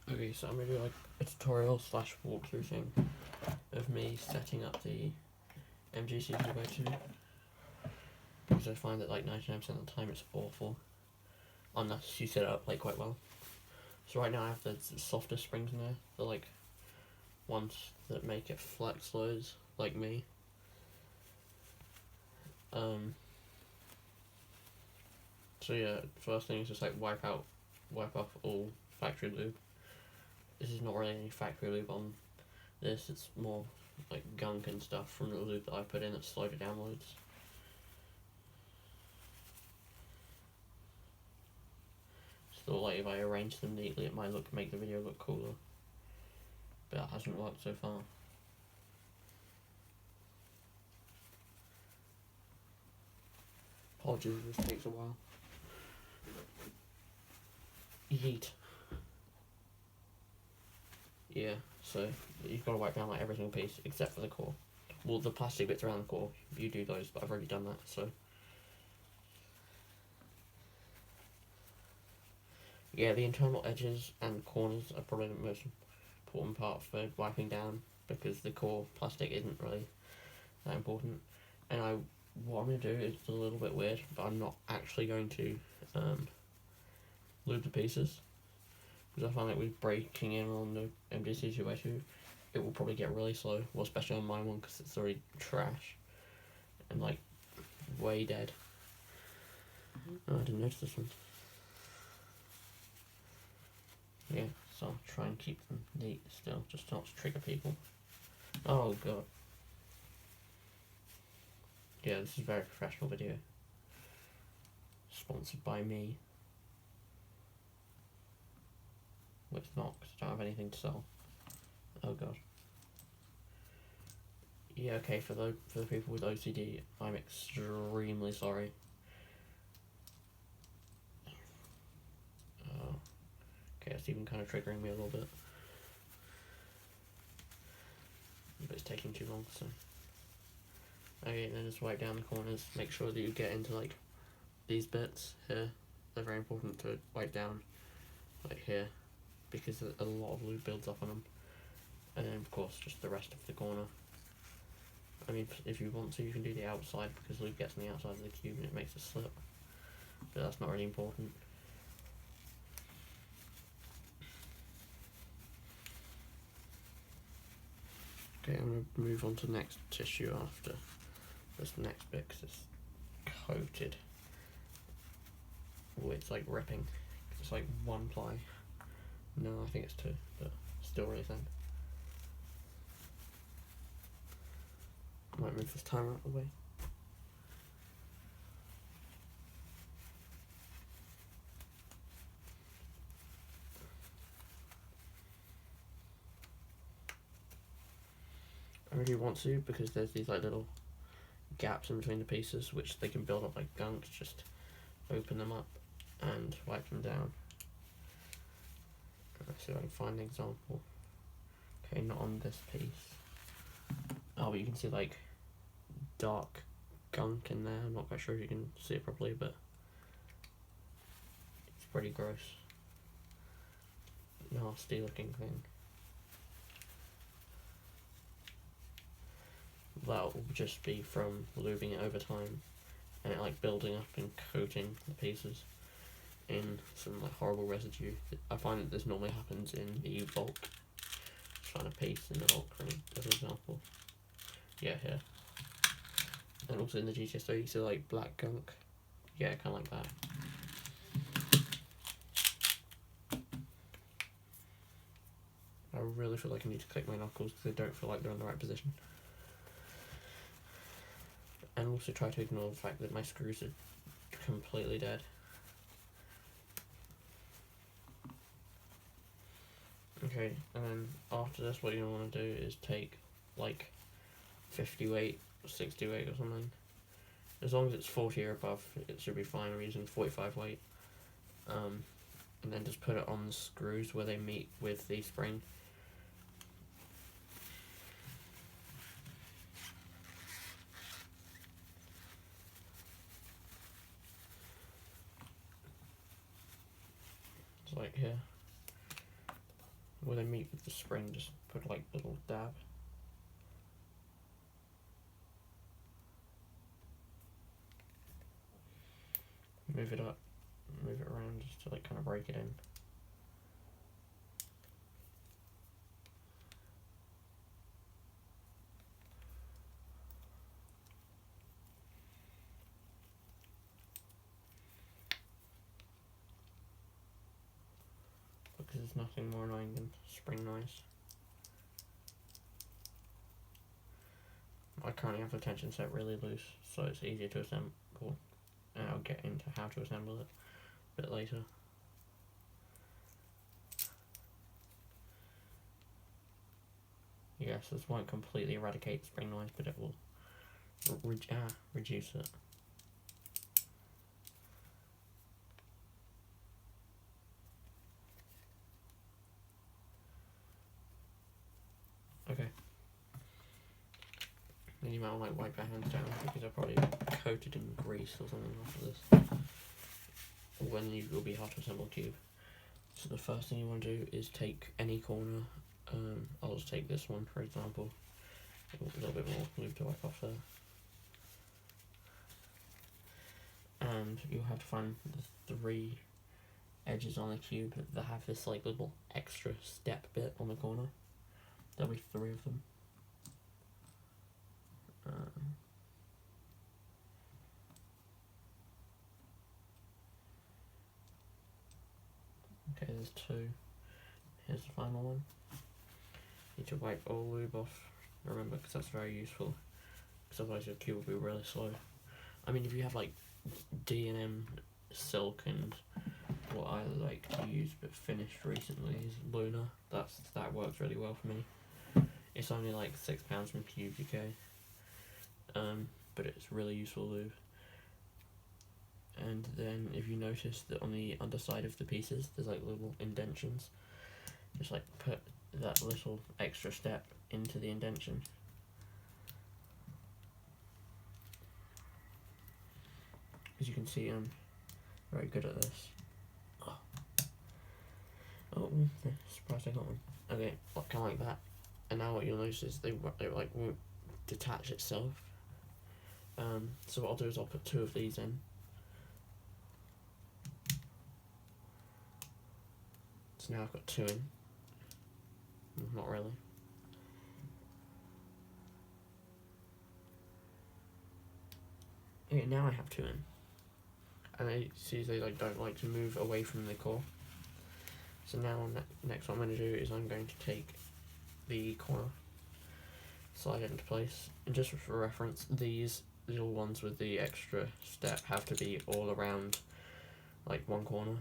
Okay, so I'm going to do like a tutorial slash walkthrough thing of me setting up the MGC 2x2, because I find that like 99% of the time it's awful unless you set it up like quite well. So right now I have the softer springs in there, the like ones that make it flex loads like me. So yeah, first thing is just like wipe off all factory lube. This is not really any factory lube on this, it's more like gunk and stuff from the lube that I put in that slowed it down loads. So like if I arrange them neatly it might make the video look cooler, but that hasn't worked so far. Apologies if this takes a while. Yeet. Yeah, so you've got to wipe down like every single piece except for the core. Well, the plastic bits around the core, you do those, but I've already done that, so. Yeah, the internal edges and corners are probably the most important part for wiping down, because the core plastic isn't really that important. And what I'm going to do is a little bit weird, but I'm not actually going to lube the pieces, because I find that with breaking in on the MGC 2x2, it will probably get really slow, well, especially on my one because it's already trash and like way dead. Oh, I didn't notice this one. Yeah, so I'll try and keep them neat still, just not to trigger people. Oh god. Yeah, this is a very professional video. Sponsored by me. Well, it's not, because I don't have anything to sell. Oh god. Yeah, okay, for the people with OCD, I'm extremely sorry. Okay, it's even kind of triggering me a little bit. But it's taking too long, so. Okay, then just wipe down the corners, make sure that you get into like these bits here. They're very important to wipe down, like here, because a lot of lube builds up on them. And then of course just the rest of the corner. I mean, if you want to, you can do the outside, because lube gets on the outside of the cube and it makes it slip. But that's not really important. Okay, I'm going to move on to the next tissue after this next bit, because it's coated. Oh, it's like ripping. It's like 1 ply. No, I think it's 2, but still really thin. I might move this timer out of the way. I really want to, because there's these like little gaps in between the pieces which they can build up like gunk. Just open them up and wipe them down. Let's see if I can find an example. Okay, not on this piece. Oh, but you can see like dark gunk in there. I'm not quite sure if you can see it properly, but it's pretty gross. Nasty looking thing. That will just be from lubing it over time and it like building up and coating the pieces in some like horrible residue. I find that this normally happens in the bulk. Just find a piece in the bulk ring as an example. Yeah, here. And also in the GTS3 you see like black gunk. Yeah, kind of like that. I really feel like I need to click my knuckles because I don't feel like they're in the right position. And also try to ignore the fact that my screws are completely dead. Okay, and then after this what you want to do is take like 50 weight, 60 weight or something. As long as it's 40 or above, it should be fine. We're using 45 weight. And then just put it on the screws where they meet with the spring. It's like here. where they meet with the spring, just put like a little dab. Move it up, move it around just to like kind of break it in. Because there's nothing more annoying than spring noise. I currently have the tension set really loose, so it's easier to assemble, and I'll get into how to assemble it a bit later. Yes, this won't completely eradicate spring noise, but it will reduce it. Okay. Then you might want to like wipe your hands down because they're probably coated in grease or something after this. When you will be hard to assemble a cube. So the first thing you want to do is take any corner. I'll just take this one for example. A little bit more lube to wipe off there. And you'll have to find the 3 edges on the cube that have this like little extra step bit on the corner. There'll be 3 of them. Okay, there's 2. Here's the final one. You need to wipe all lube off, remember, because that's very useful. Because otherwise your cube will be really slow. I mean, if you have like D&M silk and what I like to use but finished recently is Luna, that works really well for me. It's only like £6 from Cube UK, but it's really useful lube. And then if you notice that on the underside of the pieces there's like little indentions, just like put that little extra step into the indention. As you can see, I'm very good at this. Oh, surprised I got one. Okay, kind of like that. And now what you'll notice is it like won't detach itself. So what I'll do is I'll put 2 of these in. So now I've got 2 in. Not really. Okay, now I have 2 in. And I see they like don't like to move away from the core. So now next what I'm going to do is I'm going to take the corner, slide it into place, and just for reference, these little ones with the extra step have to be all around like one corner,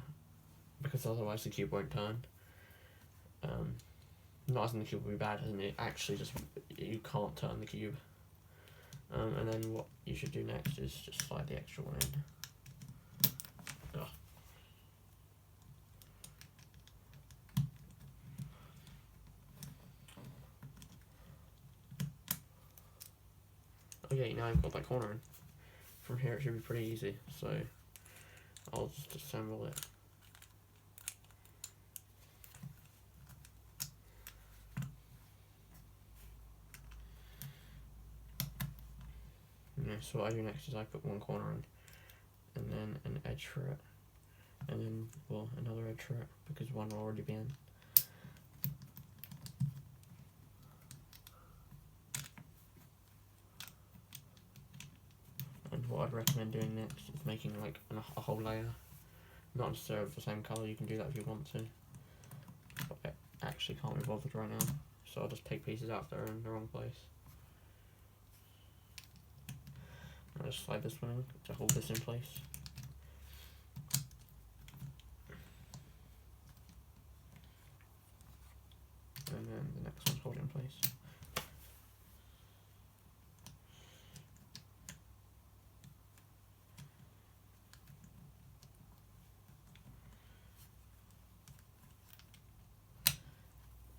because otherwise the cube won't turn. Not as in the cube will be bad, as in it actually just, you can't turn the cube. And then what you should do next is just slide the extra one in. Okay, now I've got that corner in. From here it should be pretty easy, so I'll just assemble it. Yeah, so what I do next is I put one corner in, and then an edge for it, and then, well, another edge for it, because one will already be in. And what I'd recommend doing next is making like a whole layer, not necessarily the same colour. You can do that if you want to, but I actually can't be bothered right now, so I'll just take pieces out that are in the wrong place. I'll just slide this one in to hold this in place. And then the next one's hold it in place.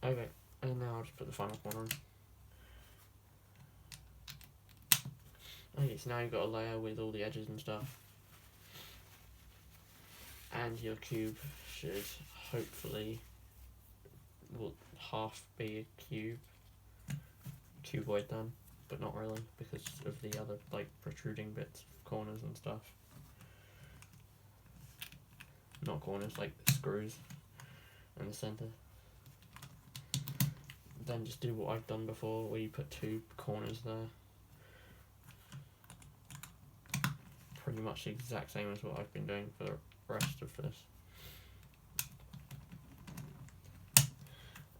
Okay, and now I'll just put the final corner in. Okay, so now you've got a layer with all the edges and stuff. And your cube should hopefully, well, half be a cuboid then, but not really because of the other like protruding bits, corners and stuff. Not corners, like screws in the center. Then just do what I've done before, where you put 2 corners there. Pretty much the exact same as what I've been doing for the rest of this.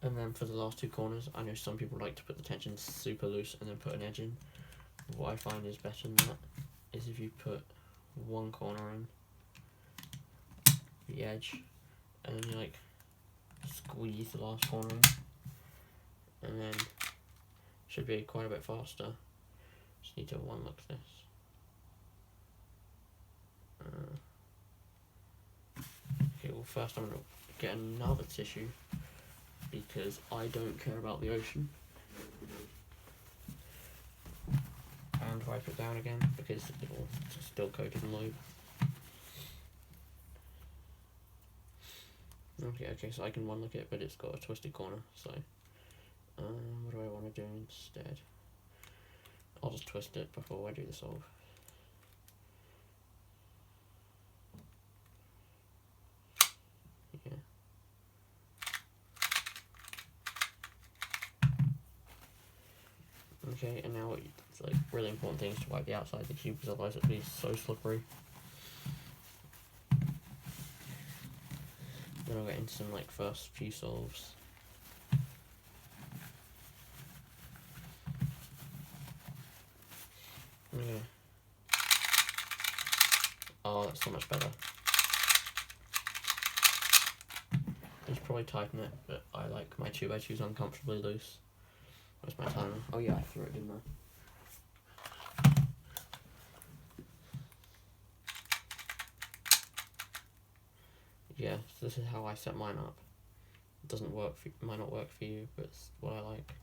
And then for the last 2 corners, I know some people like to put the tension super loose and then put an edge in. What I find is better than that is if you put 1 corner in, the edge, and then you like squeeze the last corner in, and then should be quite a bit faster. Just need to one look this. Okay, well first I'm going to get another tissue because I don't care about the ocean, and wipe it down again because it's still coated in lube. Okay, so I can one look it, but it's got a twisted corner, so what do I want to do instead? I'll just twist it before I do the solve. Yeah. Okay, and now it's like really important thing is to wipe the outside of the tube because otherwise it'll be so slippery. Then I'll get into some like first few solves. Yeah. Oh, that's so much better. I should probably tighten it, but I like my 2x2s uncomfortably loose. Where's my timer? Oh yeah, I threw it in there. Yeah, so this is how I set mine up. It doesn't work for, might not work for you, but it's what I like.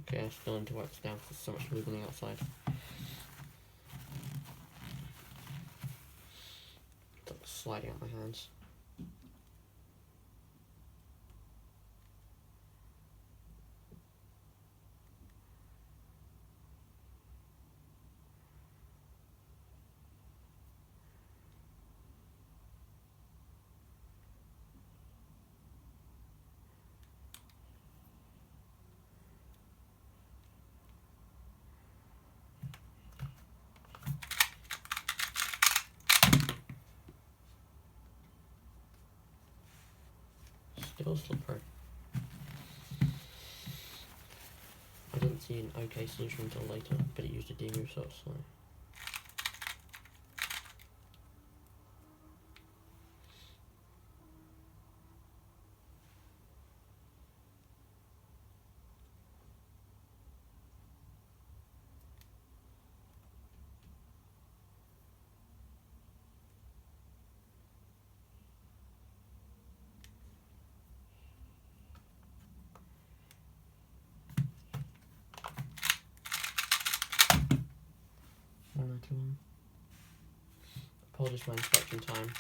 Okay, I still need to wipe this down because there's so much lube on the outside. It's like sliding out my hands. Still slippery. I didn't see an okay solution until later, but it used a D-move, so it's slow. Apologies for my inspection time.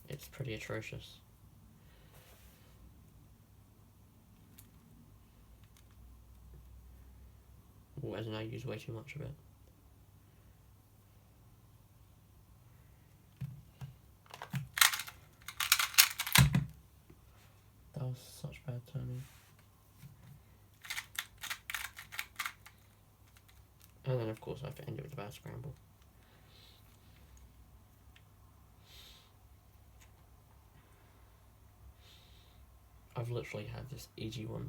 It's pretty atrocious. Ooh, as in I use way too much of it. That was such bad timing. And then of course I have to end it with a bad scramble. I've literally had this EG1